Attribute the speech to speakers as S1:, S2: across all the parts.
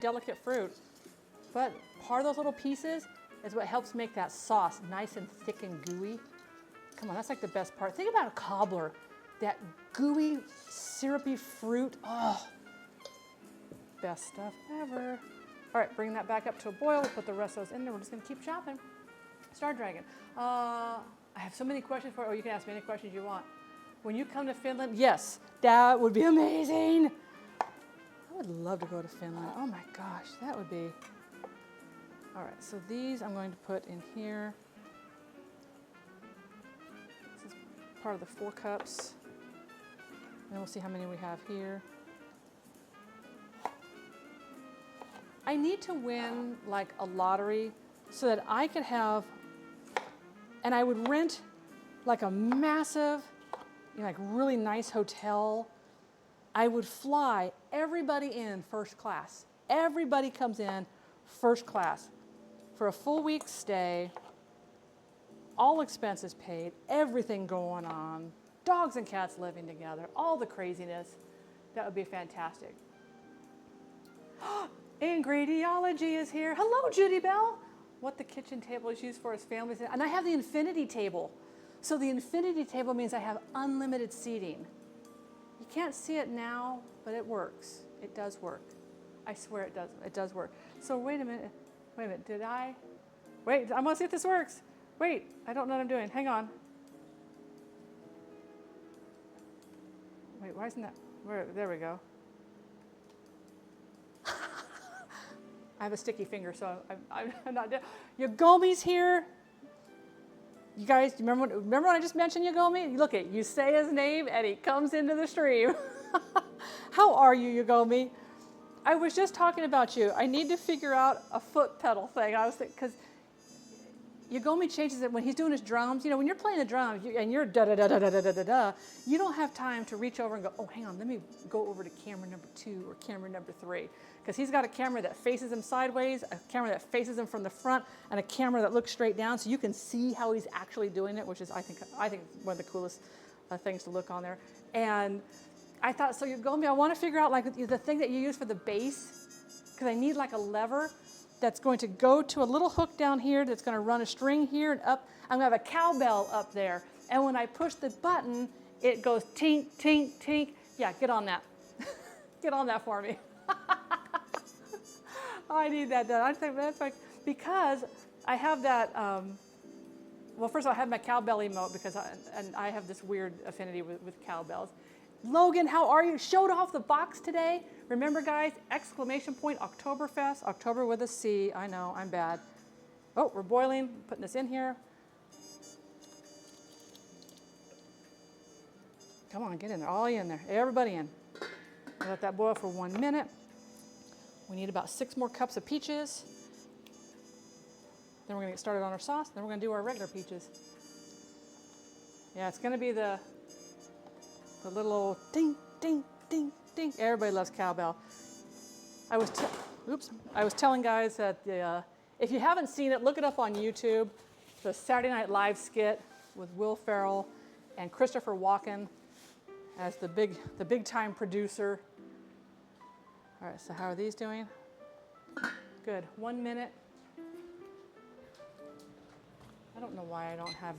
S1: delicate fruit, but part of those little pieces is what helps make that sauce nice and thick and gooey. Come on, that's like the best part. Think about a cobbler, that gooey, syrupy fruit. Oh, best stuff ever. All right, bring that back up to a boil. We'll put the rest of those in there. We're just gonna keep chopping. Star Dragon. I have so many questions for you. Oh, you can ask me any questions you want. When you come to Finland, yes, that would be amazing. I would love to go to Finland. Oh my gosh, that would be. All right, so these I'm going to put in here. This is part of the 4 cups. And then we'll see how many we have here. I need to win like a lottery so that I could have, and I would rent like a massive, like really nice hotel. I would fly everybody in first class. Everybody comes in first class for a full week's stay, all expenses paid, everything going on, dogs and cats living together, all the craziness. That would be fantastic. Ingrediology is here. Hello, Judy Bell. What the kitchen table is used for is families. And I have the infinity table. So the infinity table means I have unlimited seating. You can't see it now, but it works. It does work. I swear it does. It does work. So wait a minute. Wait a minute. Did I? Wait, I want to see if this works. Wait, I don't know what I'm doing. Hang on. Wait, why isn't that? There we go. I have a sticky finger, so I'm not doing. Yagomi's here. You guys, remember when I just mentioned Yagomi? Look at, you say his name and he comes into the stream. How are you, Yagomi? I was just talking about you. I need to figure out a foot pedal thing. I was thinking, because Yagomi changes it when he's doing his drums. You know, when you're playing the drums and you're da-da-da-da-da-da-da-da, you don't have time to reach over and go, oh, hang on, let me go over to camera number 2 or camera number 3. Because he's got a camera that faces him sideways, a camera that faces him from the front, and a camera that looks straight down, so you can see how he's actually doing it, which is, I think one of the coolest things to look on there. And I thought, so Yagomi, I want to figure out like the thing that you use for the bass, because I need like a lever that's going to go to a little hook down here that's going to run a string here and up. I'm going to have a cowbell up there. And when I push the button, it goes tink, tink, tink. Yeah, get on that. Get on that for me. I need that done. I think that's like, because I have that, well, first of all, I have my cowbell emote because I have this weird affinity with cowbells. Logan, how are you? Showed off the box today. Remember, guys, exclamation point, Oktoberfest, October with a C. I know, I'm bad. Oh, we're boiling, putting this in here. Come on, get in there, all in there, everybody in. Let that boil for 1 minute. We need about 6 more cups of peaches. Then we're gonna get started on our sauce, then we're gonna do our regular peaches. Yeah, it's gonna be the little old ding, ding, ding, ding. Everybody loves cowbell. I was telling guys that if you haven't seen it, look it up on YouTube. The Saturday Night Live skit with Will Ferrell and Christopher Walken as the big time producer. All right, so how are these doing? Good. 1 minute. I don't know why I don't have.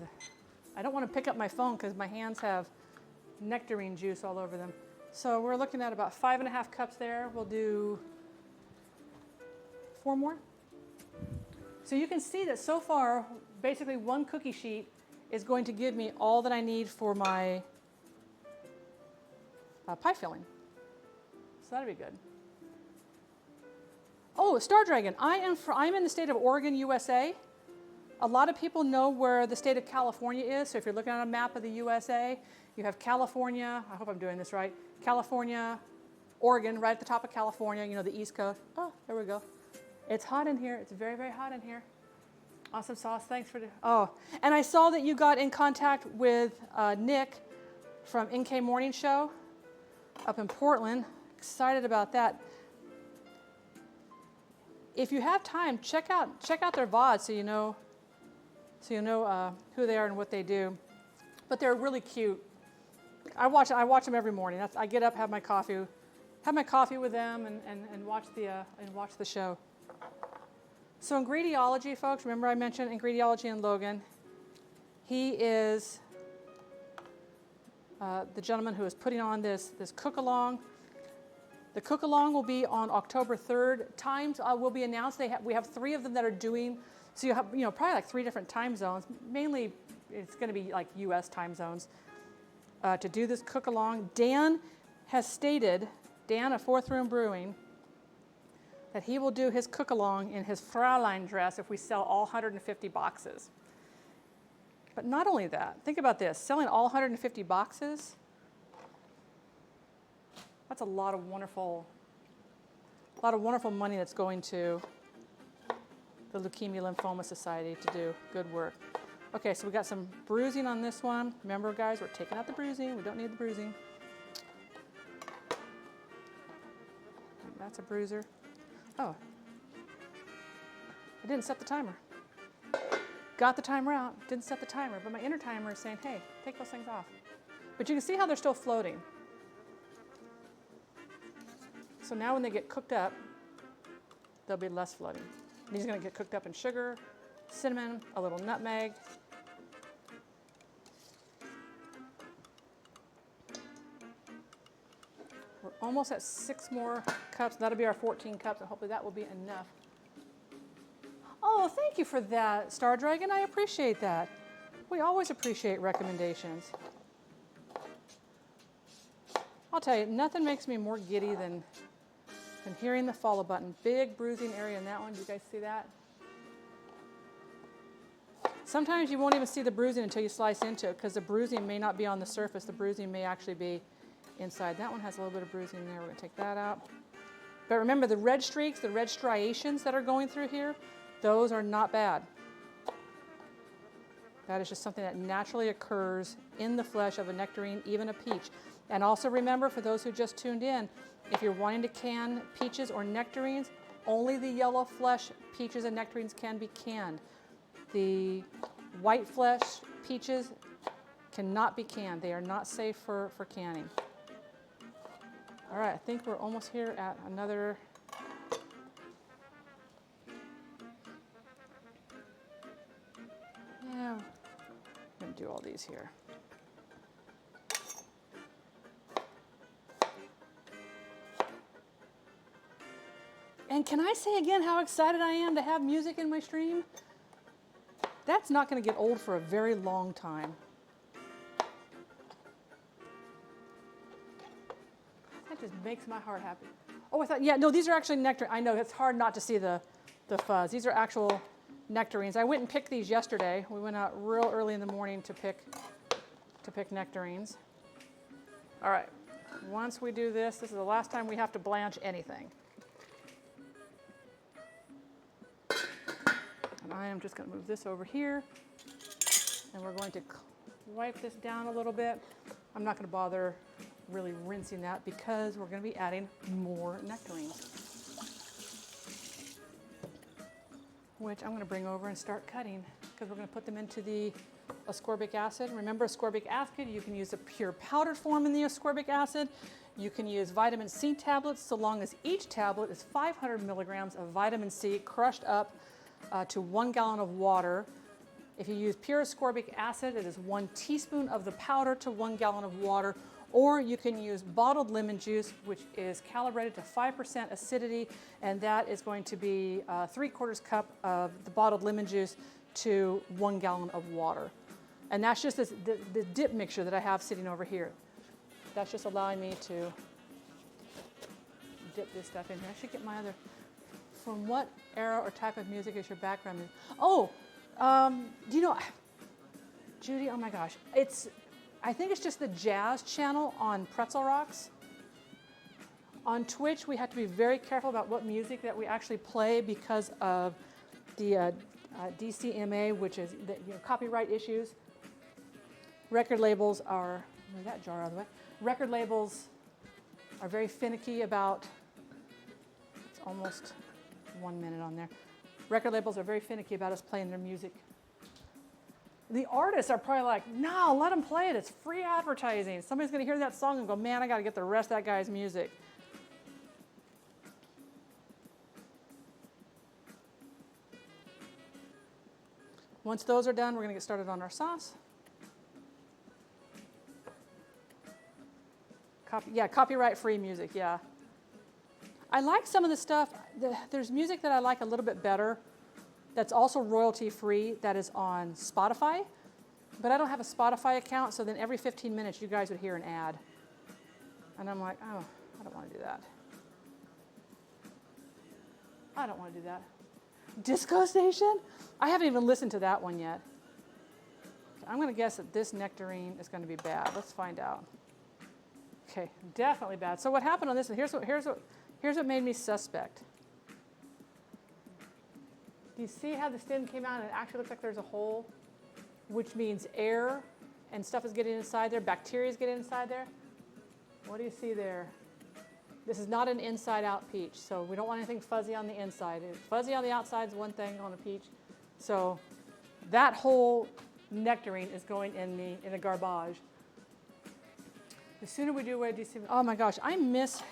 S1: I don't want to pick up my phone because my hands have nectarine juice all over them. So we're looking at about 5.5 cups there. We'll do 4 more. So you can see that so far, basically 1 cookie sheet is going to give me all that I need for my pie filling. So that'll be good. Oh, Star Dragon, I'm in the state of Oregon, USA. A lot of people know where the state of California is. So if you're looking at a map of the USA, you have California, I hope I'm doing this right, California, Oregon, right at the top of California, you know, the East Coast. Oh, there we go. It's hot in here. It's very, very hot in here. Awesome sauce. Thanks for the, oh. And I saw that you got in contact with Nick from NK Morning Show up in Portland. Excited about that. If you have time, check out their VOD so you know who they are and what they do. But they're really cute. I watch them every morning. I get up, have my coffee, have my coffee with them and watch the show. So in Ingrediology, folks, remember I mentioned Ingrediology and Logan. He is the gentleman who is putting on this cook-along. The cook-along will be on October 3rd. Times will be announced. We have 3 of them that are doing, so you have probably like 3 different time zones. Mainly it's going to be like U.S. time zones to do this cook-along. Dan has stated, Dan of Fourth Room Brewing, that he will do his cook-along in his Fraulein dress if we sell all 150 boxes. But not only that, think about this, selling all 150 boxes, that's a lot of wonderful money that's going to the Leukemia Lymphoma Society to do good work. Okay, so we got some bruising on this one. Remember, guys, we're taking out the bruising. We don't need the bruising. That's a bruiser. Oh, I didn't set the timer. Got the timer out, didn't set the timer, but my inner timer is saying, hey, take those things off. But you can see how they're still floating. So now when they get cooked up, they'll be less floating. These are going to get cooked up in sugar, cinnamon, a little nutmeg. We're almost at 6 more cups. That'll be our 14 cups, and hopefully that will be enough. Oh, thank you for that, Star Dragon. I appreciate that. We always appreciate recommendations. I'll tell you, nothing makes me more giddy than hearing the follow button. Big bruising area in that one. Do you guys see that? Sometimes you won't even see the bruising until you slice into it because the bruising may not be on the surface. The bruising may actually be inside. That one has a little bit of bruising there. We're going to take that out. But remember, the red streaks, the red striations that are going through here, those are not bad. That is just something that naturally occurs in the flesh of a nectarine, even a peach. And also remember, for those who just tuned in, if you're wanting to can peaches or nectarines, only the yellow flesh peaches and nectarines can be canned. The white flesh peaches cannot be canned. They are not safe for canning. All right, I think we're almost here at another. Yeah, I'm going to do all these here. And can I say again how excited I am to have music in my stream? That's not going to get old for a very long time. That just makes my heart happy. Oh, I thought, yeah, no, these are actually nectarines. I know, it's hard not to see the fuzz. These are actual nectarines. I went and picked these yesterday. We went out real early in the morning to pick nectarines. All right, once we do this is the last time we have to blanch anything. And I am just going to move this over here, and we're going to wipe this down a little bit. I'm not going to bother really rinsing that because we're going to be adding more nectarines, which I'm going to bring over and start cutting because we're going to put them into the ascorbic acid. Remember, ascorbic acid, you can use a pure powdered form in the ascorbic acid. You can use vitamin C tablets so long as each tablet is 500 milligrams of vitamin C crushed up to 1 gallon of water. If you use pure ascorbic acid, it is 1 teaspoon of the powder to 1 gallon of water, or you can use bottled lemon juice, which is calibrated to 5% acidity, and that is going to be 3/4 cup of the bottled lemon juice to 1 gallon of water. And that's just the dip mixture that I have sitting over here. That's just allowing me to dip this stuff in here. I should get my other. From what era or type of music is your background music? Oh, do you know, Judy, oh my gosh, I think it's just the jazz channel on Pretzel Rocks. On Twitch, we have to be very careful about what music that we actually play because of the DCMA, which is the copyright issues. Record labels are, move that jar out of the way. Record labels are very finicky about, it's almost 1 minute on there. Record labels are very finicky about us playing their music. The artists are probably like, no, let them play it. It's free advertising. Somebody's going to hear that song and go, man, I got to get the rest of that guy's music. Once those are done, we're going to get started on our sauce. Copyright-free music, yeah. I like some of the stuff. There's music that I like a little bit better that's also royalty-free that is on Spotify, but I don't have a Spotify account, so then every 15 minutes you guys would hear an ad. And I'm like, oh, I don't want to do that. I don't want to do that. Disco Station? I haven't even listened to that one yet. I'm going to guess that this nectarine is going to be bad. Let's find out. Okay, definitely bad. So what happened on this? Here's what made me suspect. Do you see how the stem came out and it actually looks like there's a hole, which means air and stuff is getting inside there, bacteria is getting inside there? What do you see there? This is not an inside-out peach, so we don't want anything fuzzy on the inside. Fuzzy on the outside is one thing on a peach. So that whole nectarine is going in the garbage. The sooner we do away, oh my gosh, I miss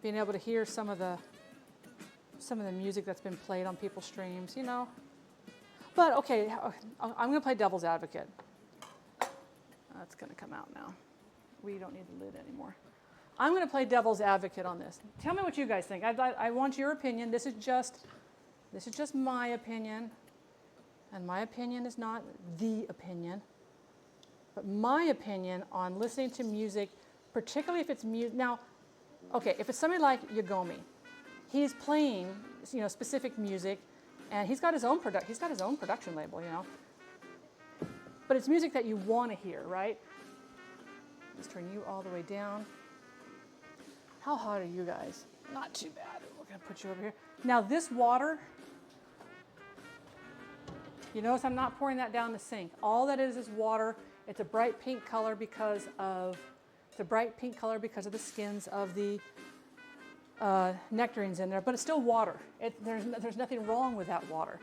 S1: being able to hear some of the music that's been played on people's streams, you know. But okay, I'm going to play devil's advocate. That's going to come out now. We don't need the lid anymore. I'm going to play devil's advocate on this. Tell me what you guys think. I want your opinion. This is just my opinion, and my opinion is not the opinion. But my opinion on listening to music, particularly if it's music. Now, okay, if it's somebody like Yagomi, he's playing, you know, specific music, and he's got his own production label, you know. But it's music that you want to hear, right? Let's turn you all the way down. How hot are you guys? Not too bad. We're going to put you over here. Now this water, you notice I'm not pouring that down the sink. All that is water. It's a bright pink color because of the skins of the nectarines in there, but it's still water. There's nothing wrong with that water.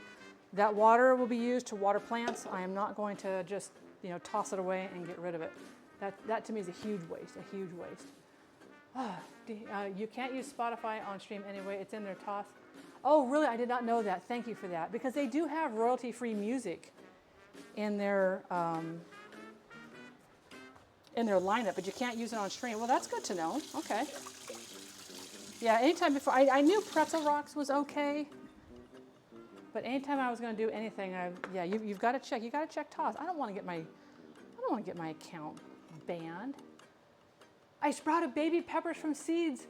S1: That water will be used to water plants. I am not going to just, you know, toss it away and get rid of it. That to me is a huge waste. You can't use Spotify on stream anyway. It's in their toss. Oh, really? I did not know that. Thank you for that. Because they do have royalty-free music in their lineup, but you can't use it on stream. Well, that's good to know. Okay. Yeah, anytime before, I knew Pretzel Rocks was okay, but anytime I was going to do anything, you've got to check. You got to check toss. I don't want to get my account banned. I sprouted baby peppers from seeds.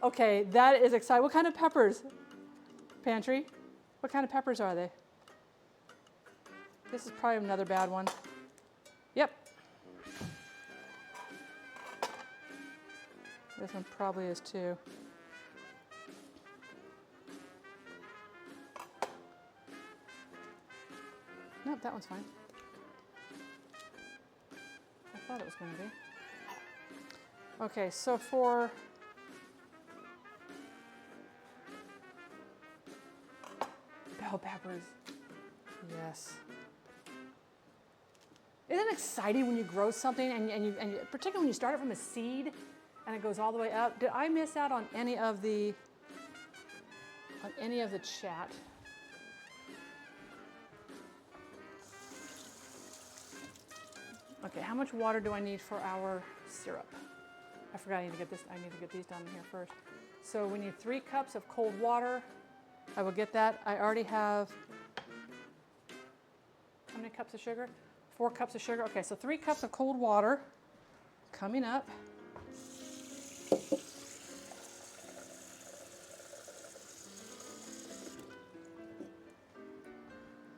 S1: Okay, that is exciting. What kind of peppers? Pantry? What kind of peppers are they? This is probably another bad one. Yep. This one probably is too. Nope, that one's fine. I thought it was going to be. Okay, so for bell peppers, yes. Isn't it exciting when you grow something and you particularly when you start it from a seed and it goes all the way up? Did I miss out on any of the chat? Okay, how much water do I need for our syrup? I forgot I need to get these done here first. So we need 3 cups of cold water. I will get that. I already have, how many cups of sugar? 4 cups of sugar. Okay, so 3 cups of cold water coming up.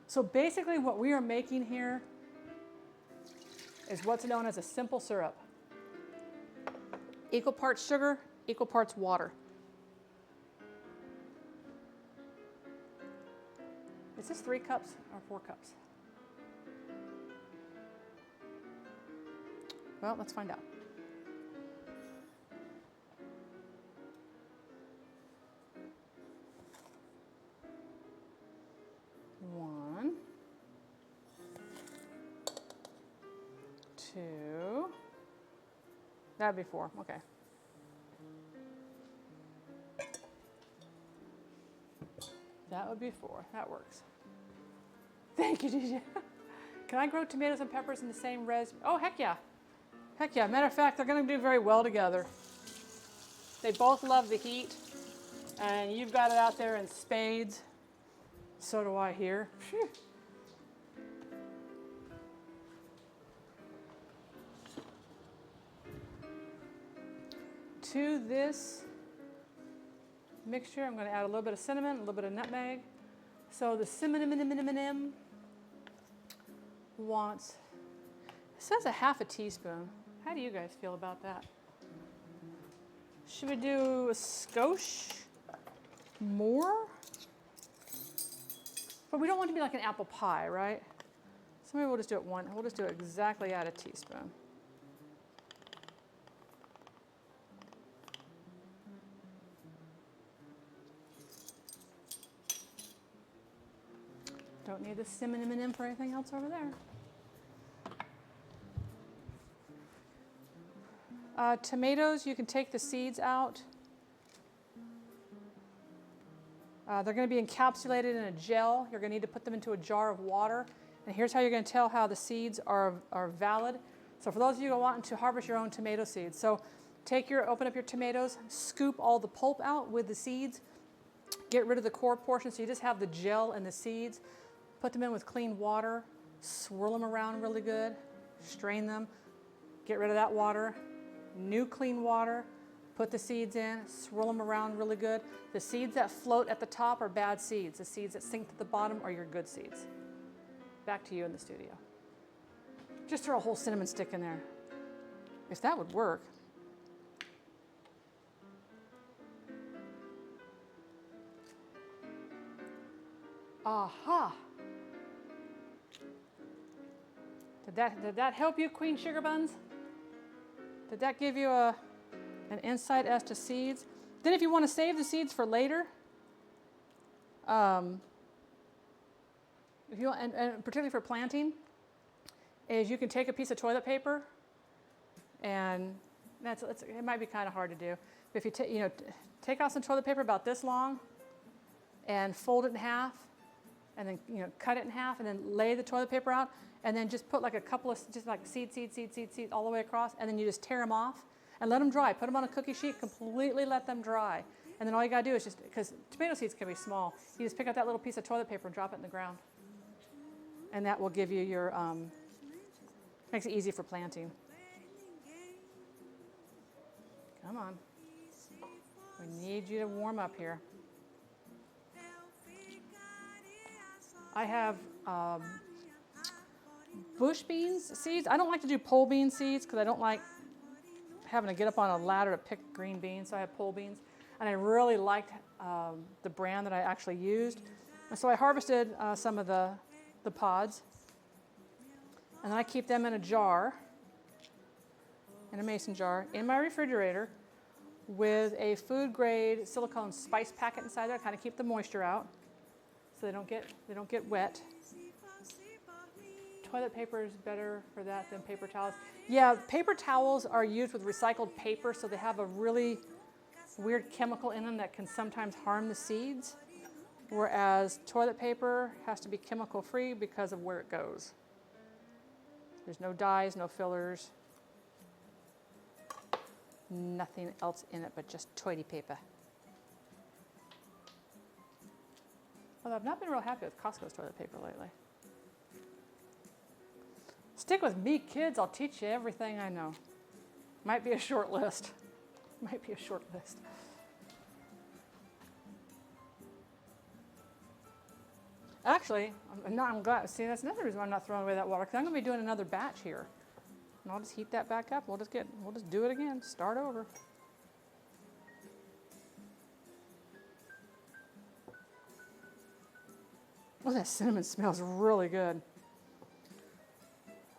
S1: So basically what we are making here is what's known as a simple syrup. Equal parts sugar, equal parts water. Is this 3 cups or 4 cups? Well, let's find out. One, 2. That'd be 4. Okay. That would be 4. That works. Thank you, DJ. Can I grow tomatoes and peppers in the same res? Oh, heck yeah. Heck yeah. Matter of fact, they're going to do very well together. They both love the heat, and you've got it out there in spades. So do I here. Phew. To this mixture, I'm going to add a little bit of cinnamon, a little bit of nutmeg. So the cinnamon wants, it says a half a teaspoon. How do you guys feel about that? Should we do a skosh more? But we don't want it to be like an apple pie, right? So maybe we'll just do it we'll just do it exactly at a teaspoon. Don't need the cinnamon for anything else over there. Tomatoes, you can take the seeds out. They're going to be encapsulated in a gel. You're going to need to put them into a jar of water. And here's how you're going to tell how the seeds are valid. So for those of you who are wanting to harvest your own tomato seeds, so open up your tomatoes, scoop all the pulp out with the seeds, get rid of the core portion so you just have the gel and the seeds. Put them in with clean water, swirl them around really good, strain them, get rid of that water, new clean water, put the seeds in, swirl them around really good. The seeds that float at the top are bad seeds. The seeds that sink to the bottom are your good seeds. Back to you in the studio. Just throw a whole cinnamon stick in there. If that would work. Aha! Did that help you, Queen Sugar Buns? Did that give you an insight as to seeds? Then if you want to save the seeds for later, if you and particularly for planting, is you can take a piece of toilet paper, and it might be kind of hard to do. But if you take out some toilet paper about this long, and fold it in half, and then cut it in half, and then lay the toilet paper out, and then just put like a couple of just like seed all the way across, and then you just tear them off and let them dry. Put them on a cookie sheet, completely let them dry, and then all you gotta do is just, because tomato seeds can be small, you just pick up that little piece of toilet paper and drop it in the ground, and that will give you your makes it easy for planting. Come on, we need you to warm up here. I have bush beans seeds. I don't like to do pole bean seeds because I don't like having to get up on a ladder to pick green beans, so I have pole beans. And I really liked the brand that I actually used. And so I harvested some of the pods, and then I keep them in a jar, in a mason jar, in my refrigerator with a food grade silicone spice packet inside there to kind of keep the moisture out, so they don't get wet. Toilet paper is better for that than paper towels. Yeah, paper towels are used with recycled paper, so they have a really weird chemical in them that can sometimes harm the seeds, whereas toilet paper has to be chemical free because of where it goes. There's no dyes, no fillers, nothing else in it but just toilet paper. Although I've not been real happy with Costco's toilet paper lately. Stick with me, kids. I'll teach you everything I know. Might be a short list. Might be a short list. Actually, I'm glad. See, that's another reason why I'm not throwing away that water, because I'm going to be doing another batch here. And I'll just heat that back up. We'll just do it again. Start over. Oh, that cinnamon smells really good.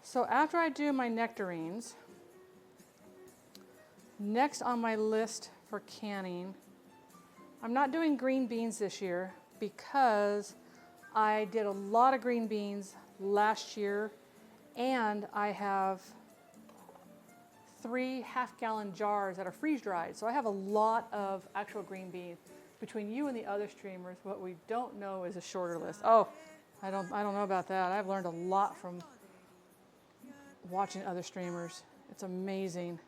S1: So after I do my nectarines, next on my list for canning, I'm not doing green beans this year because I did a lot of green beans last year, and I have 3 half-gallon jars that are freeze-dried. So I have a lot of actual green beans. Between you and the other streamers, what we don't know is a shorter list. Oh, I don't know about that. I've learned a lot from watching other streamers. It's amazing.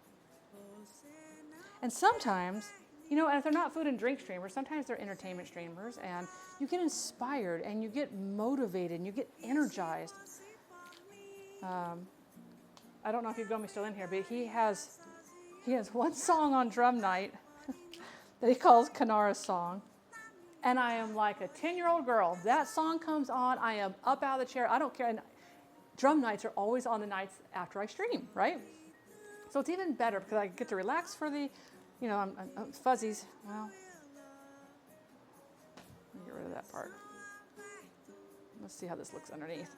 S1: And sometimes, you know, and if they're not food and drink streamers, sometimes they're entertainment streamers, and you get inspired and you get motivated and you get energized. I don't know if Yugomi's still in here, but he has one song on drum night that he calls Kanara's song. And I am like a 10-year-old girl. That song comes on, I am up out of the chair. I don't care. And drum nights are always on the nights after I stream, right? So it's even better because I get to relax for the, you know, I'm fuzzies. Well, let me get rid of that part. Let's see how this looks underneath.